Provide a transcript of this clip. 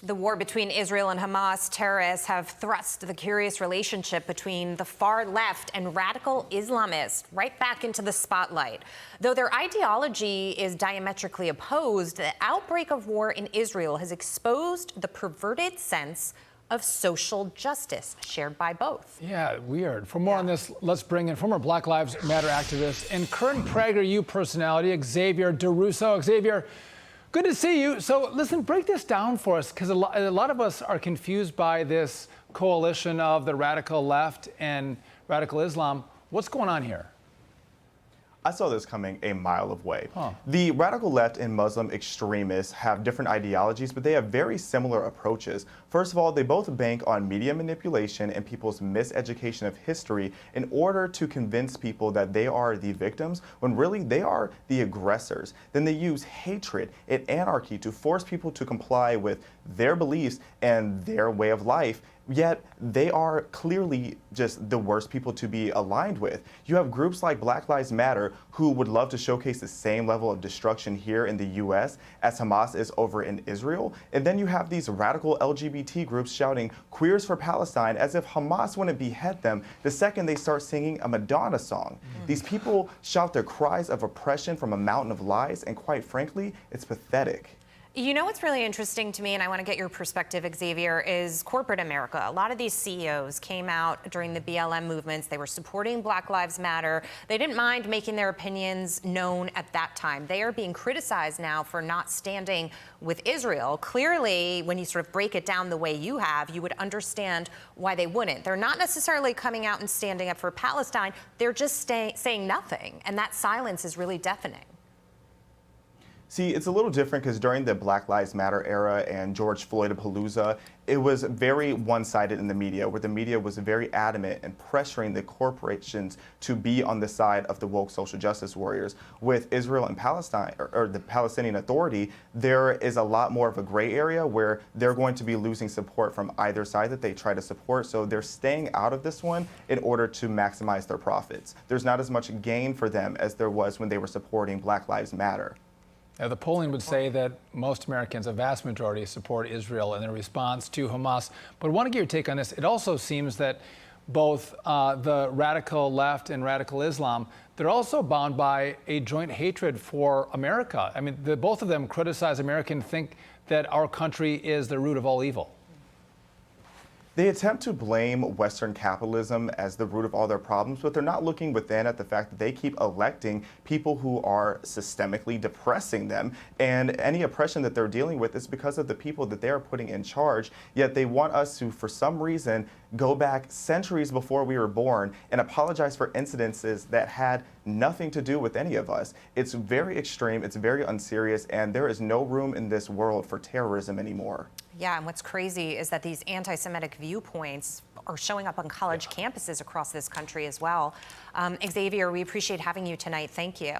The war between Israel and Hamas terrorists have thrust the curious relationship between the far left and radical Islamists right back into the spotlight. Though their ideology is diametrically opposed, the outbreak of war in Israel has exposed the perverted sense of social justice shared by both. Yeah, weird. For more on this, let's bring in former Black Lives Matter activist and current PragerU personality, Xaviaer DuRousseau. Xavier, good to see you. So listen, break this down for us, because a lot of us are confused by this coalition of the radical left and radical Islam. What's going on here? I saw this coming a mile away. The radical left and Muslim extremists have different ideologies, but they have very similar approaches. First of all, they both bank on media manipulation and people's miseducation of history in order to convince people that they are the victims, when really they are the aggressors. Then they use hatred and anarchy to force people to comply with their beliefs and their way of life. Yet they are clearly just the worst people to be aligned with. You have groups like Black Lives Matter who would love to showcase the same level of destruction here in the US as Hamas is over in Israel. And then you have these radical LGBT groups shouting queers for Palestine as if Hamas wouldn't behead them the second they start singing a Madonna song. These people shout their cries of oppression from a mountain of lies, and quite frankly, it's pathetic. You know what's really interesting to me, and I want to get your perspective, Xavier, is corporate America. A lot of these CEOs came out during the BLM movements. They were supporting Black Lives Matter. They didn't mind making their opinions known at that time. They are being criticized now for not standing with Israel. Clearly, when you sort of break it down the way you have, you would understand why they wouldn't. They're not necessarily coming out and standing up for Palestine. They're just saying nothing, and that silence is really deafening. See, it's a little different because during the Black Lives Matter era and George Floyd-a-Palooza, it was very one-sided in the media, where the media was very adamant in pressuring the corporations to be on the side of the woke social justice warriors. With Israel and Palestine, or the Palestinian Authority, there is a lot more of a gray area where they're going to be losing support from either side that they try to support. So they're staying out of this one in order to maximize their profits. There's not as much gain for them as there was when they were supporting Black Lives Matter. The polling would say that most Americans, a vast majority, support Israel in their response to Hamas. But I want to get your take on this. It also seems that both the radical left and radical Islam, they're also bound by a joint hatred for America. I mean, both of them criticize America and think that our country is the root of all evil. They attempt to blame Western capitalism as the root of all their problems, but they're not looking within at the fact that they keep electing people who are systemically depressing them. And any oppression that they're dealing with is because of the people that they're putting in charge. Yet they want us to, for some reason, go back centuries before we were born and apologize for incidences that had nothing to do with any of us. It's very extreme, it's very unserious, and there is no room in this world for terrorism anymore. Yeah, and what's crazy is that these anti-Semitic viewpoints are showing up on college campuses across this country as well. Xavier, we appreciate having you tonight. Thank you.